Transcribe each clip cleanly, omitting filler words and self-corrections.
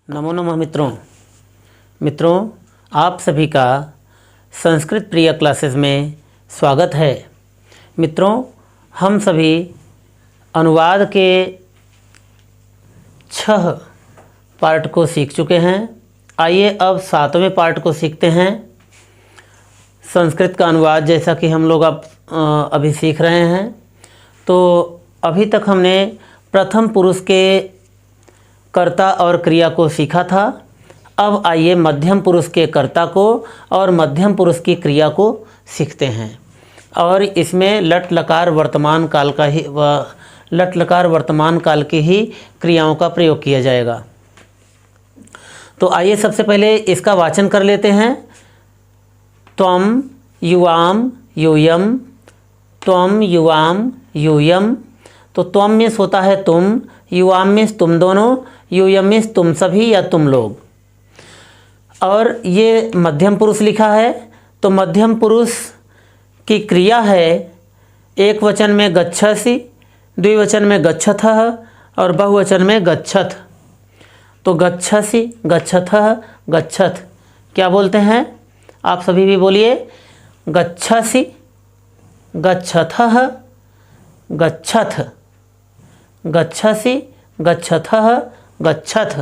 नमो नमः मित्रों, आप सभी का संस्कृत प्रिय क्लासेस में स्वागत है। मित्रों, हम सभी अनुवाद के 6 पार्ट को सीख चुके हैं। आइए अब 7वें पार्ट को सीखते हैं। संस्कृत का अनुवाद जैसा कि हम लोग अब अभी सीख रहे हैं। तो अभी तक हमने प्रथम पुरुष के कर्ता और क्रिया को सीखा था। अब आइए मध्यम पुरुष के कर्ता को और मध्यम पुरुष की क्रिया को सीखते हैं। और इसमें लट लकार वर्तमान काल की ही क्रियाओं का प्रयोग किया जाएगा। तो आइए सबसे पहले इसका वाचन कर लेते हैं। त्वम युवाम यूयम, त्वम युवाम यूयम। तो त्वम में होता है तुम, युवाम में तुम दोनों, यूयम में तुम सभी या तुम लोग। और ये मध्यम पुरुष लिखा है। तो मध्यम पुरुष की क्रिया है एक वचन में गच्छसि, द्विवचन में गच्छथः और बहुवचन में गच्छथ। तो गच्छसि, गच्छथः, गच्छथ क्या बोलते हैं? आप सभी भी बोलिए। गच्छसि, गच्छथः, गच्छथ, गच्छसि, गच्छथः, गच्छथ।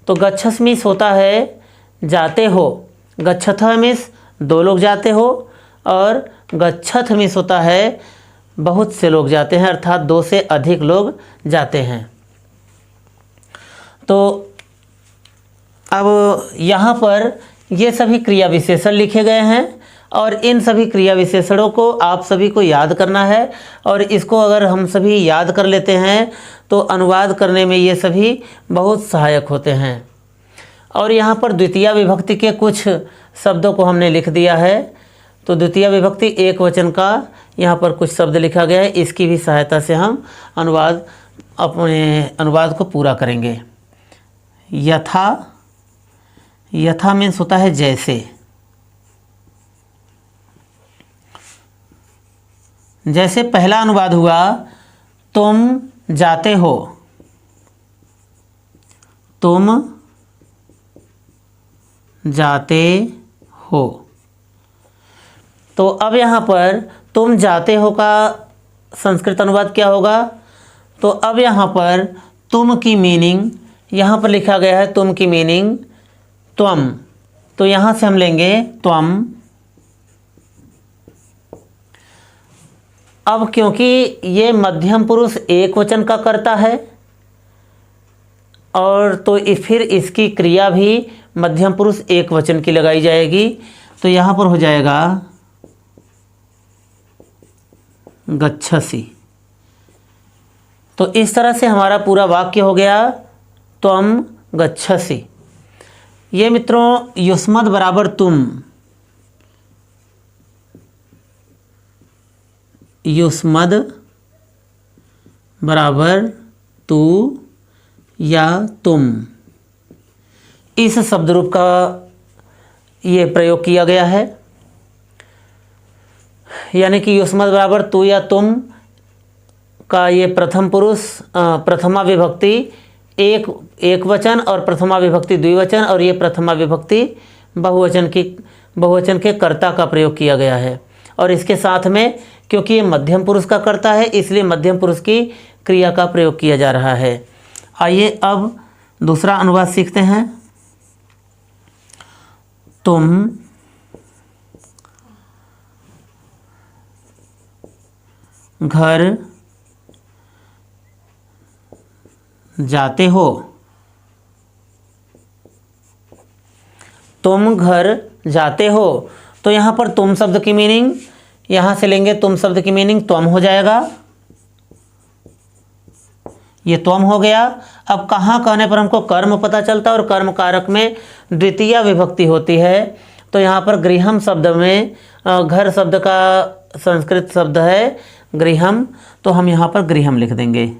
तो गच्छस मीन्स होता है जाते हो, गच्छथः मीन्स 2 लोग जाते हो, और गच्छथ मीन्स होता है बहुत से लोग जाते हैं, अर्थात 2 से अधिक लोग जाते हैं। तो अब यहाँ पर ये सभी क्रिया विशेषण लिखे गए हैं और इन सभी क्रिया विशेषणों को आप सभी को याद करना है। और इसको अगर हम सभी याद कर लेते हैं तो अनुवाद करने में ये सभी बहुत सहायक होते हैं। और यहाँ पर द्वितीया विभक्ति के कुछ शब्दों को हमने लिख दिया है। तो द्वितीया विभक्ति एक वचन का यहाँ पर कुछ शब्द लिखा गया है। इसकी भी सहायता से हम अपने अनुवाद को पूरा करेंगे। यथा, यथा मीन्स होता है जैसे। जैसे पहला अनुवाद हुआ तुम जाते हो, तुम जाते हो। तो अब यहाँ पर तुम जाते हो का संस्कृत अनुवाद क्या होगा? तो अब यहाँ पर तुम की मीनिंग, यहाँ पर लिखा गया है तुम की मीनिंग त्वम। तो यहाँ से हम लेंगे त्वम। अब क्योंकि ये मध्यम पुरुष एक वचन का कर्ता है और तो फिर इसकी क्रिया भी मध्यम पुरुष एक वचन की लगाई जाएगी। तो यहाँ पर हो जाएगा गच्छसि। तो इस तरह से हमारा पूरा वाक्य हो गया त्वम गच्छसि। ये मित्रों युष्मद् बराबर तुम, युष्मद् बराबर तू या तुम, इस शब्द रूप का ये प्रयोग किया गया है। यानी कि युष्मद् बराबर तू या तुम का ये प्रथम पुरुष प्रथमा विभक्ति एक वचन और प्रथमा विभक्ति द्विवचन, और ये प्रथमा विभक्ति बहुवचन के कर्ता का प्रयोग किया गया है। और इसके साथ में क्योंकि ये मध्यम पुरुष का कर्ता है इसलिए मध्यम पुरुष की क्रिया का प्रयोग किया जा रहा है। आइए अब दूसरा अनुवाद सीखते हैं। तुम घर जाते हो, तुम घर जाते हो। तो यहाँ पर तुम शब्द की मीनिंग, यहाँ से लेंगे तुम शब्द की मीनिंग त्वम हो जाएगा। ये त्वम हो गया। अब कहाँ कहने पर हमको कर्म पता चलता है और कर्म कारक में द्वितीया विभक्ति होती है। तो यहाँ पर गृहम शब्द में घर शब्द का संस्कृत शब्द है गृहम, तो हम यहाँ पर गृहम लिख देंगे।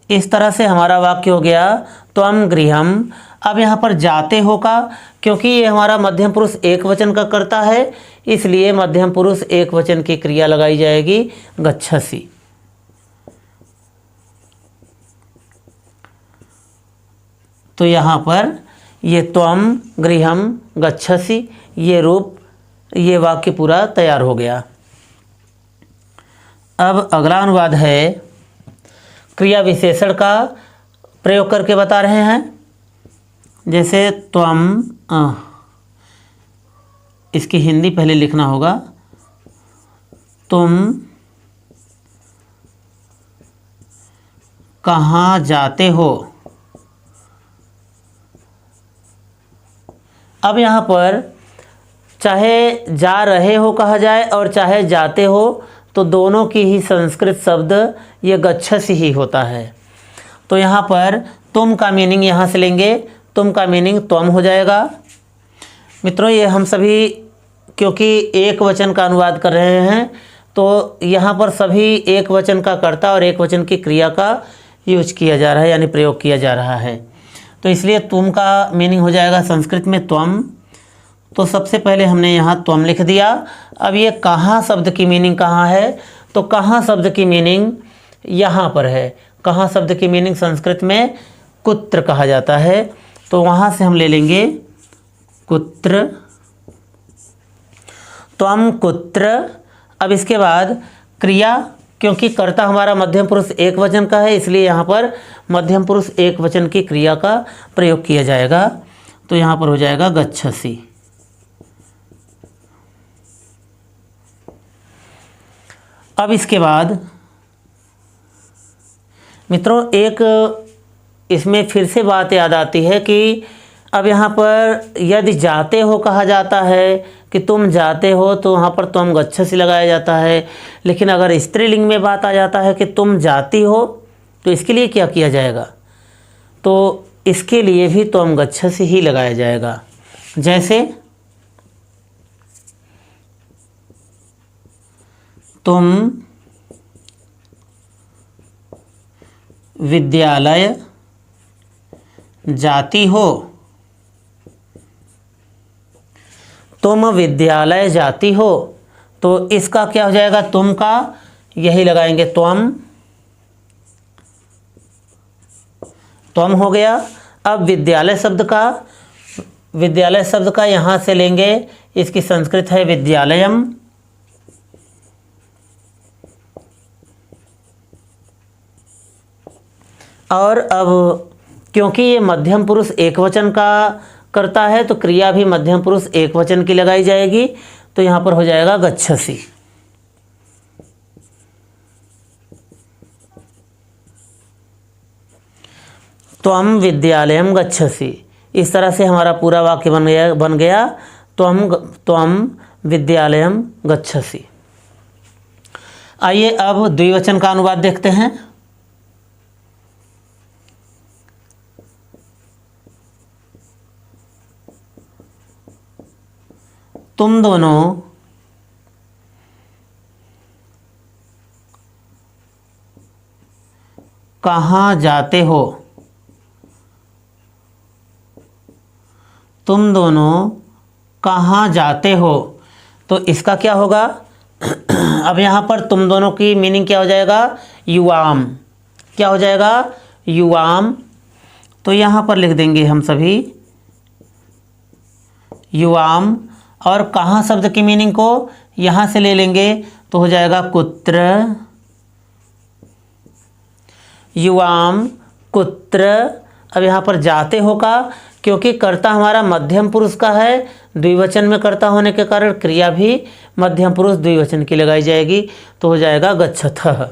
इस तरह से हमारा वाक्य हो गया त्वम गृहम। अब यहाँ पर जाते हो का, क्योंकि ये हमारा मध्यम पुरुष एक वचन का कर्ता है इसलिए मध्यम पुरुष एक वचन की क्रिया लगाई जाएगी गच्छसि। तो यहाँ पर ये त्वम गृहम गच्छसि ये रूप, ये वाक्य पूरा तैयार हो गया। अब अगला अनुवाद है, क्रिया विशेषण का प्रयोग करके बता रहे हैं। जैसे त्वम, इसकी हिंदी पहले लिखना होगा, तुम कहाँ जाते हो। अब यहाँ पर चाहे जा रहे हो कहा जाए और चाहे जाते हो, तो दोनों की ही संस्कृत शब्द ये गच्छसि ही होता है। तो यहाँ पर तुम का मीनिंग यहाँ से लेंगे, तुम का मीनिंग त्वम हो जाएगा। मित्रों, ये हम सभी क्योंकि एक वचन का अनुवाद कर रहे हैं, तो यहाँ पर सभी एक वचन का कर्ता और एक वचन की क्रिया का यूज किया जा रहा है, यानी प्रयोग किया जा रहा है। तो इसलिए तुम का मीनिंग हो जाएगा संस्कृत में त्वम। तो सबसे पहले हमने यहाँ त्वम लिख दिया। अब ये कहाँ शब्द की मीनिंग कहाँ है, तो कहाँ शब्द की मीनिंग यहाँ पर है। कहाँ शब्द की मीनिंग संस्कृत में कुत्र कहा जाता है, तो वहाँ से हम ले लेंगे कुत्र, त्वम कुत्र। अब इसके बाद क्रिया, क्योंकि कर्ता हमारा मध्यम पुरुष एक वचन का है, इसलिए यहाँ पर मध्यम पुरुष एक वचन की क्रिया का प्रयोग किया जाएगा। तो यहाँ पर हो जाएगा गच्छसि। अब इसके बाद मित्रों एक इसमें फिर से बात याद आती है कि अब यहाँ पर यदि जाते हो कहा जाता है कि तुम जाते हो, तो वहाँ पर त्वम गच्छसि लगाया जाता है। लेकिन अगर स्त्रीलिंग में बात आ जाता है कि तुम जाती हो, तो इसके लिए क्या किया जाएगा, तो इसके लिए भी त्वम गच्छसि ही लगाया जाएगा। जैसे तुम विद्यालय जाती हो, तुम विद्यालय जाती हो, तो इसका क्या हो जाएगा, तुम का यही लगाएंगे त्वम, त्वम हो गया। अब विद्यालय शब्द का यहाँ से लेंगे, इसकी संस्कृत है विद्यालयम। और अब क्योंकि ये मध्यम पुरुष एक वचन का करता है, तो क्रिया भी मध्यम पुरुष एक वचन की लगाई जाएगी। तो यहाँ पर हो जाएगा गच्छसि। त्वम विद्यालयम गच्छसि। इस तरह से हमारा पूरा वाक्य बन गया त्वम विद्यालयम गच्छसि। आइए अब द्विवचन का अनुवाद देखते हैं। तुम दोनों कहाँ जाते हो, तुम दोनों कहाँ जाते हो, तो इसका क्या होगा अब यहाँ पर तुम दोनों की मीनिंग क्या हो जाएगा, युवाम। क्या हो जाएगा, युवाम। तो यहाँ पर लिख देंगे हम सभी युवाम, और कहाँ शब्द की मीनिंग को यहाँ से ले लेंगे, तो हो जाएगा कुत्र, युवाम कुत्र। अब यहाँ पर जाते हो का, क्योंकि कर्ता हमारा मध्यम पुरुष का है, द्विवचन में कर्ता होने के कारण क्रिया भी मध्यम पुरुष द्विवचन की लगाई जाएगी। तो हो जाएगा गच्छथः।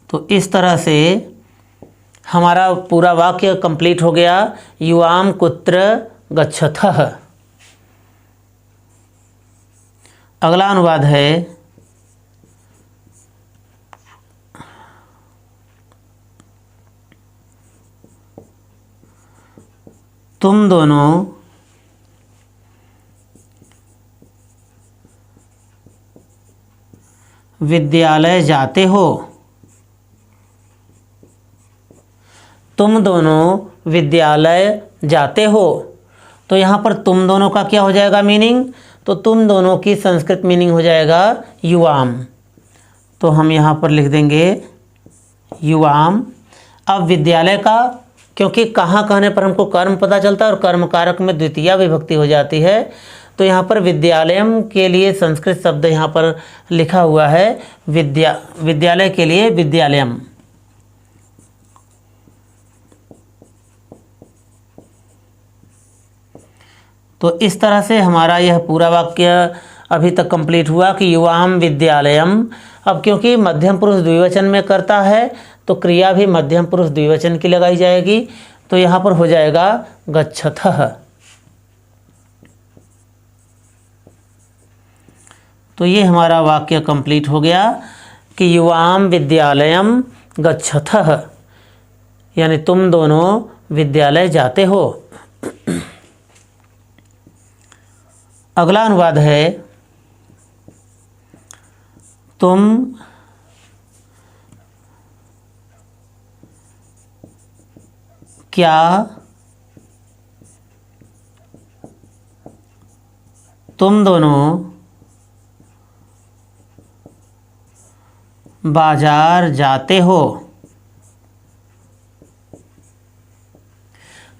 तो इस तरह से हमारा पूरा वाक्य कंप्लीट हो गया, युवाम कुत्र गच्छथः। अगला अनुवाद है, तुम दोनों विद्यालय जाते हो, तुम दोनों विद्यालय जाते हो। तो यहाँ पर तुम दोनों का क्या हो जाएगा मीनिंग, तो तुम दोनों की संस्कृत मीनिंग हो जाएगा युवाम। तो हम यहाँ पर लिख देंगे युवाम। अब विद्यालय का, क्योंकि कहाँ कहने पर हमको कर्म पता चलता है और कर्म कारक में द्वितीया विभक्ति हो जाती है, तो यहाँ पर विद्यालयम के लिए संस्कृत शब्द यहाँ पर लिखा हुआ है विद्यालय के लिए विद्यालयम। तो इस तरह से हमारा यह पूरा वाक्य अभी तक कंप्लीट हुआ कि युवाम विद्यालयम। अब क्योंकि मध्यम पुरुष द्विवचन में करता है तो क्रिया भी मध्यम पुरुष द्विवचन की लगाई जाएगी, तो यहाँ पर हो जाएगा गच्छथः। तो ये हमारा वाक्य कंप्लीट हो गया कि युवाम विद्यालयम गच्छथः, यानी तुम दोनों विद्यालय जाते हो। अगला अनुवाद है तुम क्या तुम दोनों बाजार जाते हो।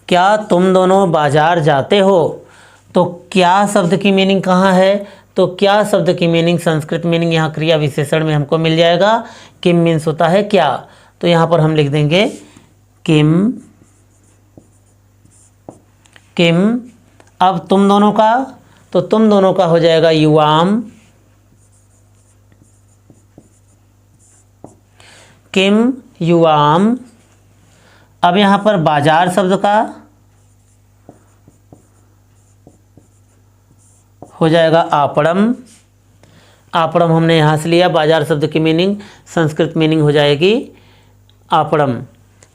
क्या तुम दोनों बाजार जाते हो। तो क्या शब्द की मीनिंग कहाँ है, तो क्या शब्द की मीनिंग संस्कृत मीनिंग यहाँ क्रिया विशेषण में हमको मिल जाएगा। किम मीन्स होता है क्या, तो यहाँ पर हम लिख देंगे किम। किम। अब तुम दोनों का, तो तुम दोनों का हो जाएगा युवाम। किम युवाम। अब यहाँ पर बाजार शब्द का हो जाएगा आपड़म। आपड़म हमने यहाँ से लिया, बाजार शब्द की मीनिंग संस्कृत मीनिंग हो जाएगी आपड़म।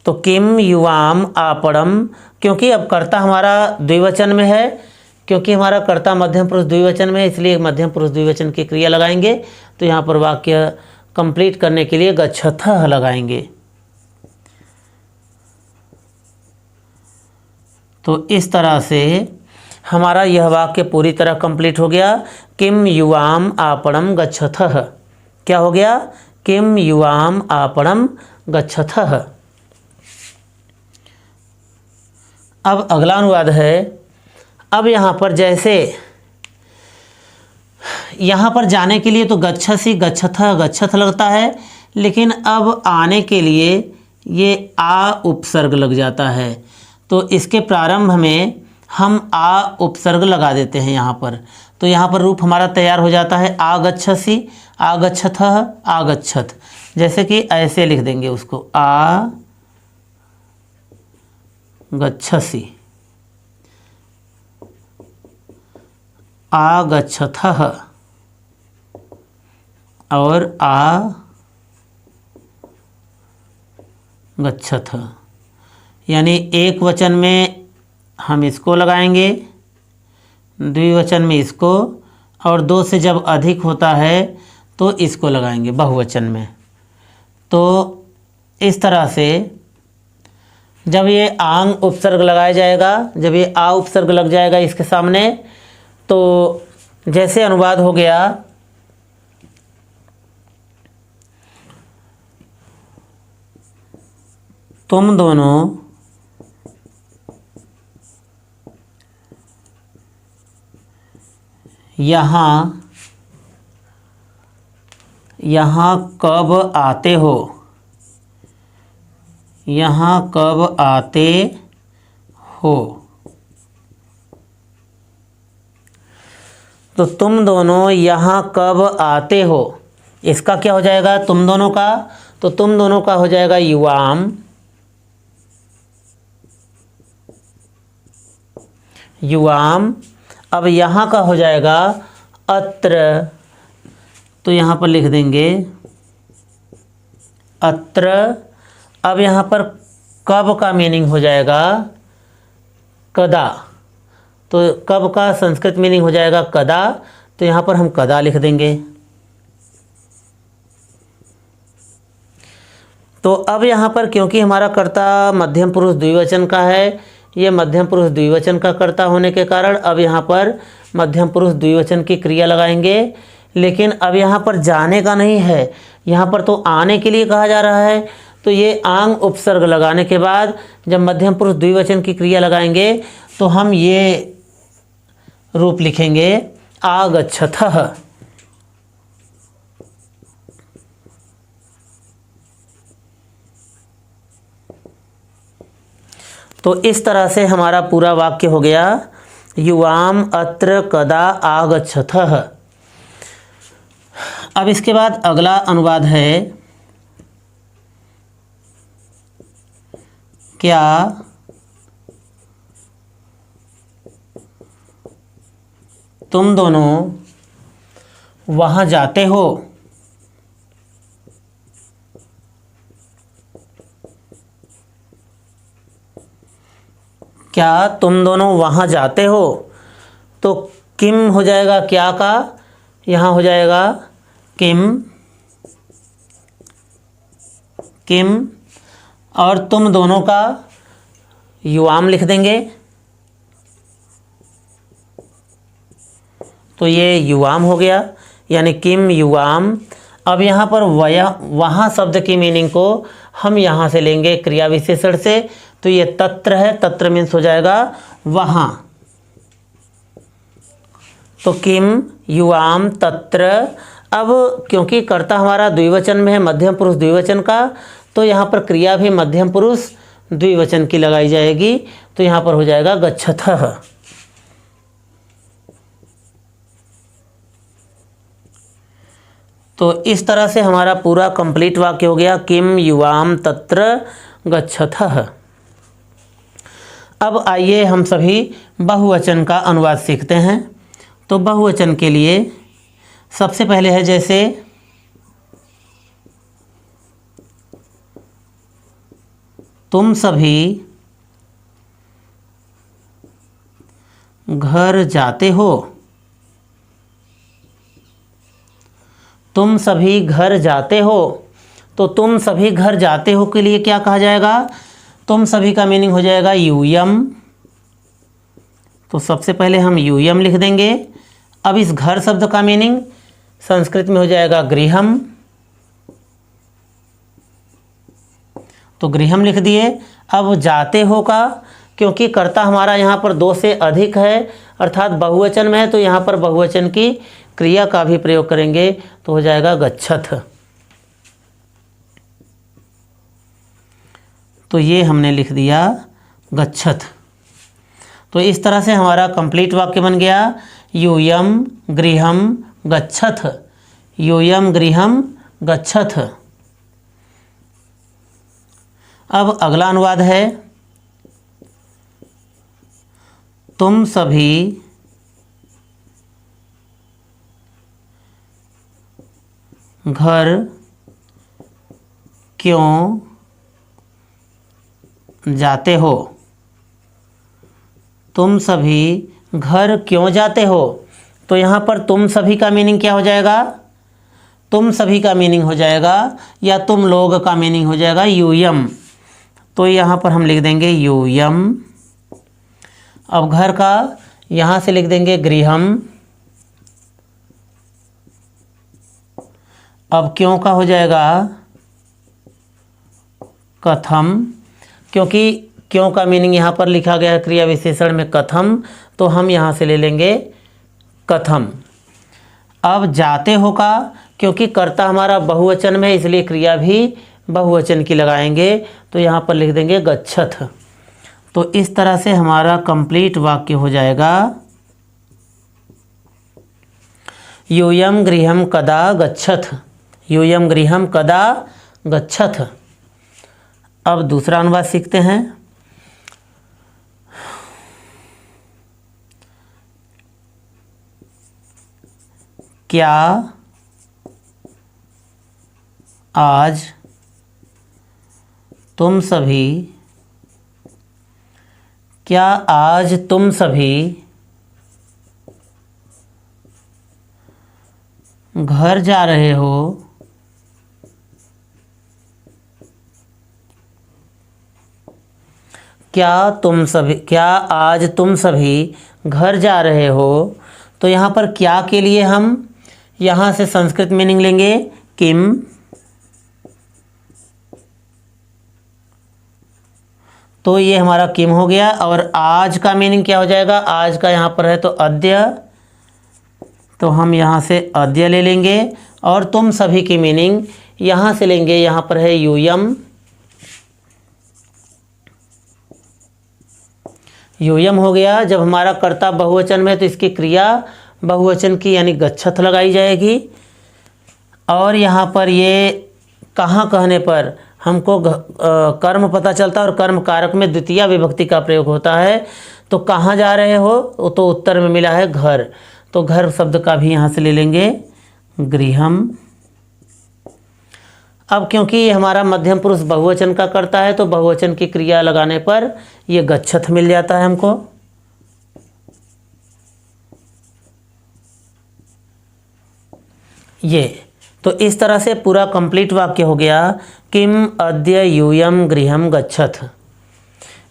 तो किम युवाम आपड़म, क्योंकि अब कर्ता हमारा द्विवचन में है, क्योंकि हमारा कर्ता मध्यम पुरुष द्विवचन में है, इसलिए मध्यम पुरुष द्विवचन की क्रिया लगाएंगे। तो यहाँ पर वाक्य कंप्लीट करने के लिए गच्छथः लगाएंगे। तो इस तरह से हमारा यह वाक्य पूरी तरह कंप्लीट हो गया। किम युवाम आपणम गच्छथः। क्या हो गया, किम युवाम आपणम गच्छथः। अब अगला अनुवाद है। अब यहाँ पर जैसे यहाँ पर जाने के लिए तो गच्छसि गच्छथः गच्छथ लगता है, लेकिन अब आने के लिए ये आ उपसर्ग लग जाता है। तो इसके प्रारंभ में हम आ उपसर्ग लगा देते हैं यहाँ पर। तो यहाँ पर रूप हमारा तैयार हो जाता है आगच्छसि आगच्छथः आगच्छथ। जैसे कि ऐसे लिख देंगे उसको आ गच्छसि आगच्छथः और आ गच्छथ, यानी एक वचन में हम इसको लगाएंगे, द्विवचन में इसको, और दो से जब अधिक होता है तो इसको लगाएंगे बहुवचन में। तो इस तरह से जब ये आंग उपसर्ग लगाया जाएगा, जब ये आ उपसर्ग लग जाएगा इसके सामने, तो जैसे अनुवाद हो गया तुम दोनों यहाँ कब आते हो। यहाँ कब आते हो। तो तुम दोनों यहाँ कब आते हो, इसका क्या हो जाएगा तुम दोनों का, तो तुम दोनों का हो जाएगा युवाम। युवाम। अब यहाँ का हो जाएगा अत्र, तो यहाँ पर लिख देंगे अत्र। अब यहाँ पर कब का मीनिंग हो जाएगा कदा, तो कब का संस्कृत मीनिंग हो जाएगा कदा, तो यहाँ पर हम कदा लिख देंगे। तो अब यहाँ पर क्योंकि हमारा कर्ता मध्यम पुरुष द्विवचन का है, ये मध्यम पुरुष द्विवचन का कर्ता होने के कारण अब यहाँ पर मध्यम पुरुष द्विवचन की क्रिया लगाएंगे। लेकिन अब यहाँ पर जाने का नहीं है, यहाँ पर तो आने के लिए कहा जा रहा है। तो ये आंग उपसर्ग लगाने के बाद जब मध्यम पुरुष द्विवचन की क्रिया लगाएंगे तो हम ये रूप लिखेंगे आगच्छतः। तो इस तरह से हमारा पूरा वाक्य हो गया, युवाम अत्र कदा आगच्छतः। अब इसके बाद अगला अनुवाद है, क्या तुम दोनों वहाँ जाते हो? क्या तुम दोनों वहाँ जाते हो? तो किम हो जाएगा क्या का, यहाँ हो जाएगा किम, किम, और तुम दोनों का युवाम लिख देंगे, तो ये युवाम हो गया, यानी किम युवाम। अब यहाँ पर वहाँ शब्द की मीनिंग को हम यहाँ से लेंगे क्रिया विशेषण से, तो ये तत्र है, तत्र मीन्स हो जाएगा वहाँ। तो किम युवाम तत्र। अब क्योंकि कर्ता हमारा द्विवचन में है, मध्यम पुरुष द्विवचन का, तो यहाँ पर क्रिया भी मध्यम पुरुष द्विवचन की लगाई जाएगी, तो यहाँ पर हो जाएगा गच्छतः। तो इस तरह से हमारा पूरा कंप्लीट वाक्य हो गया, किम युवाम तत्र गच्छतः। अब आइए हम सभी बहुवचन का अनुवाद सीखते हैं। तो बहुवचन के लिए सबसे पहले है जैसे तुम सभी घर जाते हो। तुम सभी घर जाते हो। तो तुम सभी घर जाते हो के लिए क्या कहा जाएगा? तुम सभी का मीनिंग हो जाएगा यूयम। तो सबसे पहले हम यूयम लिख देंगे। अब इस घर शब्द का मीनिंग संस्कृत में हो जाएगा गृहम। तो गृहम लिख दिए। अब जाते हो का, क्योंकि कर्ता हमारा यहाँ पर दो से अधिक है, अर्थात बहुवचन में है, तो यहाँ पर बहुवचन की क्रिया का भी प्रयोग करेंगे, तो हो जाएगा गच्छथ। तो ये हमने लिख दिया गच्छथ। तो इस तरह से हमारा कंप्लीट वाक्य बन गया, यूयम गृहम गच्छथ। यूयम गृहम गच्छथ। अब अगला अनुवाद है, तुम सभी घर क्यों जाते हो? तुम सभी घर क्यों जाते हो? तो यहाँ पर तुम सभी का मीनिंग क्या हो जाएगा? तुम सभी का मीनिंग हो जाएगा, या तुम लोग का मीनिंग हो जाएगा यूयम। तो यहाँ पर हम लिख देंगे यूयम। अब घर का यहाँ से लिख देंगे गृहम। अब क्यों का हो जाएगा कथम, क्योंकि क्यों का मीनिंग यहाँ पर लिखा गया है क्रिया विशेषण में कथम, तो हम यहाँ से ले लेंगे कथम। अब जाते हो का, क्योंकि कर्ता हमारा बहुवचन में है, इसलिए क्रिया भी बहुवचन की लगाएंगे, तो यहाँ पर लिख देंगे गच्छथ। तो इस तरह से हमारा कंप्लीट वाक्य हो जाएगा, यूयम गृहम कदा गच्छथ। यूयम गृहम कदा गच्छथ। अब दूसरा अनुवाद सीखते हैं। क्या आज तुम सभी, क्या आज तुम सभी घर जा रहे हो? क्या आज तुम सभी घर जा रहे हो? तो यहाँ पर क्या के लिए हम यहाँ से संस्कृत मीनिंग लेंगे किम। तो ये हमारा किम हो गया। और आज का मीनिंग क्या हो जाएगा, आज का यहाँ पर है तो अद्य, तो हम यहाँ से अद्य ले लेंगे। और तुम सभी की मीनिंग यहाँ से लेंगे, यहाँ पर है यूयम। यूयम हो गया। जब हमारा कर्ता बहुवचन में तो इसकी क्रिया बहुवचन की यानी गच्छथ लगाई जाएगी। और यहाँ पर ये कहाँ कहने पर हमको कर्म पता चलता है और कर्म कारक में द्वितीय विभक्ति का प्रयोग होता है। तो कहाँ जा रहे हो, तो उत्तर में मिला है घर। तो घर शब्द का भी यहाँ से ले लेंगे गृहम। अब क्योंकि ये हमारा मध्यम पुरुष बहुवचन का करता है तो बहुवचन की क्रिया लगाने पर ये गच्छथ मिल जाता है हमको। ये तो इस तरह से पूरा कंप्लीट वाक्य हो गया। किम अद्य यूयम गृहम गच्छथ।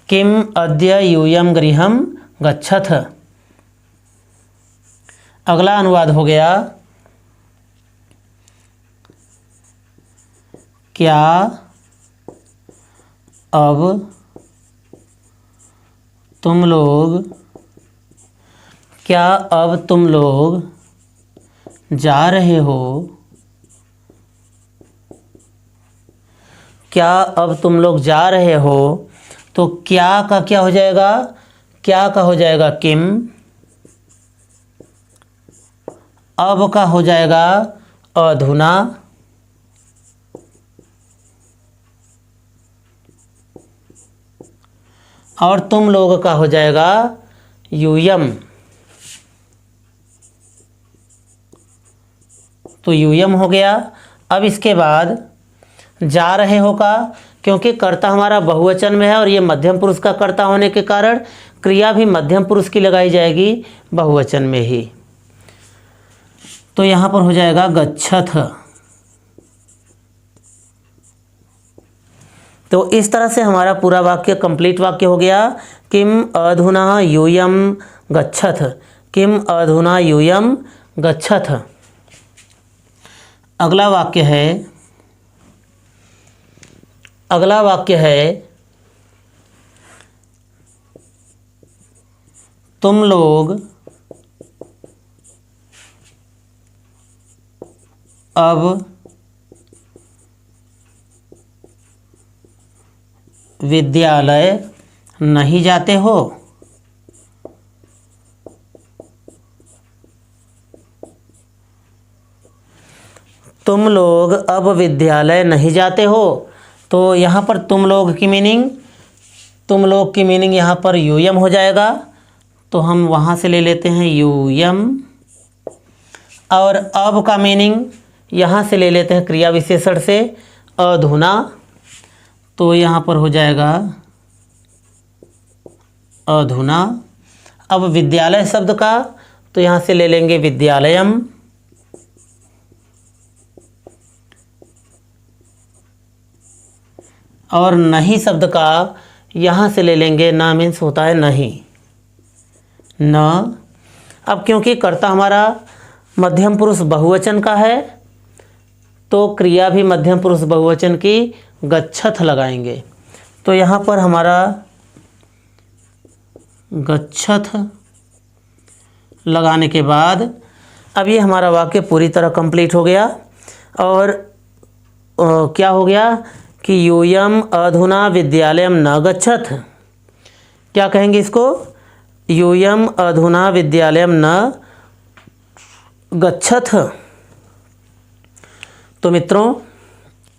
किम अद्य यूयम गृहम गच्छथ। अगला अनुवाद हो गया, क्या अब तुम लोग जा रहे हो, क्या अब तुम लोग जा रहे हो। तो क्या का क्या हो जाएगा, क्या का हो जाएगा किम, अब का हो जाएगा अधुना, और तुम लोग का हो जाएगा यूयम। तो यूयम हो गया। अब इसके बाद जा रहे हो का, क्योंकि कर्ता हमारा बहुवचन में है और ये मध्यम पुरुष का कर्ता होने के कारण क्रिया भी मध्यम पुरुष की लगाई जाएगी बहुवचन में ही। तो यहाँ पर हो जाएगा गच्छथ। तो इस तरह से हमारा पूरा वाक्य कंप्लीट वाक्य हो गया। किम अधुना यूयम गच्छथ। किम अधुना यूयम गच्छथ। अगला वाक्य है तुम लोग अब विद्यालय नहीं जाते हो। तुम लोग अब विद्यालय नहीं जाते हो। तो यहाँ पर तुम लोग की मीनिंग यहाँ पर यूयम हो जाएगा। तो हम वहाँ से ले लेते हैं यूयम। और अब का मीनिंग यहाँ से ले लेते हैं क्रिया विशेषण से अधुना। तो यहाँ पर हो जाएगा अधुना। अब विद्यालय शब्द का तो यहाँ से ले लेंगे विद्यालयम। और नहीं शब्द का यहाँ से ले लेंगे ना, मीन्स होता है नहीं, न। अब क्योंकि कर्ता हमारा मध्यम पुरुष बहुवचन का है तो क्रिया भी मध्यम पुरुष बहुवचन की गच्छथ लगाएंगे। तो यहाँ पर हमारा गच्छथ लगाने के बाद अब ये हमारा वाक्य पूरी तरह कंप्लीट हो गया। और क्या हो गया कि यूयम अधुना विद्यालयम न गच्छथ। क्या कहेंगे इसको, यूयम अधुना विद्यालयम न गच्छथ। तो मित्रों,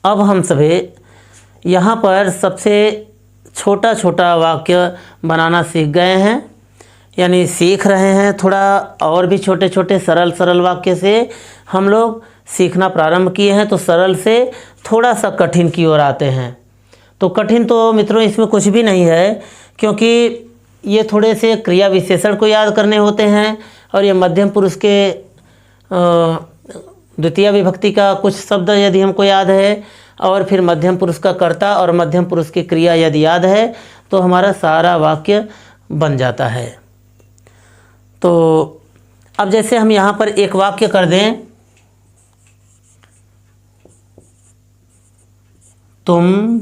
अब हम सभी यहाँ पर सबसे छोटा छोटा वाक्य बनाना सीख गए हैं, यानी सीख रहे हैं। थोड़ा और भी छोटे छोटे सरल वाक्य से हम लोग सीखना प्रारंभ किए हैं। तो सरल से थोड़ा सा कठिन की ओर आते हैं। तो कठिन तो मित्रों इसमें कुछ भी नहीं है, क्योंकि ये थोड़े से क्रिया विशेषण को याद करने होते हैं और ये मध्यम पुरुष के द्वितीय विभक्ति का कुछ शब्द यदि हमको याद है और फिर मध्यम पुरुष का कर्ता और मध्यम पुरुष की क्रिया यदि याद है तो हमारा सारा वाक्य बन जाता है। तो अब जैसे हम यहाँ पर एक वाक्य कर दें, तुम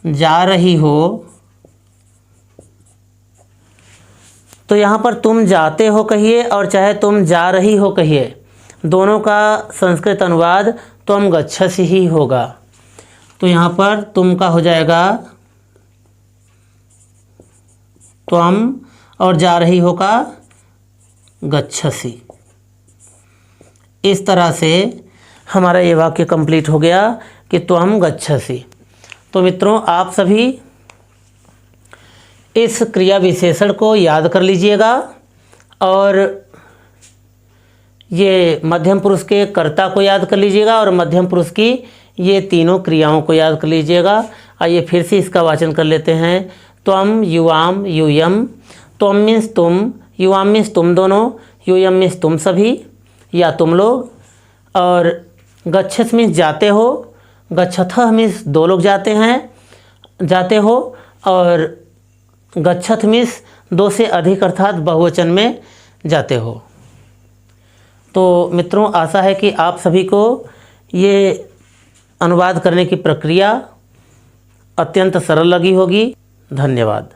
जा रही हो तो यहाँ पर तुम जाते हो कहिए और चाहे तुम जा रही हो कहिए, दोनों का संस्कृत अनुवाद त्वं गच्छसि ही होगा। तो यहाँ पर तुम का हो जाएगा त्वं और जा रही हो का गच्छसि। इस तरह से हमारा ये वाक्य कंप्लीट हो गया कि त्वं गच्छसि। तो मित्रों, आप सभी इस क्रिया विशेषण को याद कर लीजिएगा और ये मध्यम पुरुष के कर्ता को याद कर लीजिएगा और मध्यम पुरुष की ये तीनों क्रियाओं को याद कर लीजिएगा। आइए फिर से इसका वाचन कर लेते हैं। त्वं युवाम यूयम। त्वं मीन्स तुम, युवाम मीन्स तुम दोनों, यूयम मीन्स तुम सभी या तुम लोग, और गच्छस मीन्स जाते हो, गच्छथः मीन्स दो लोग जाते हैं, जाते हो, और गच्छथ मीन्स दो से अधिक अर्थात बहुवचन में जाते हो। तो मित्रों, आशा है कि आप सभी को ये अनुवाद करने की प्रक्रिया अत्यंत सरल लगी होगी। धन्यवाद।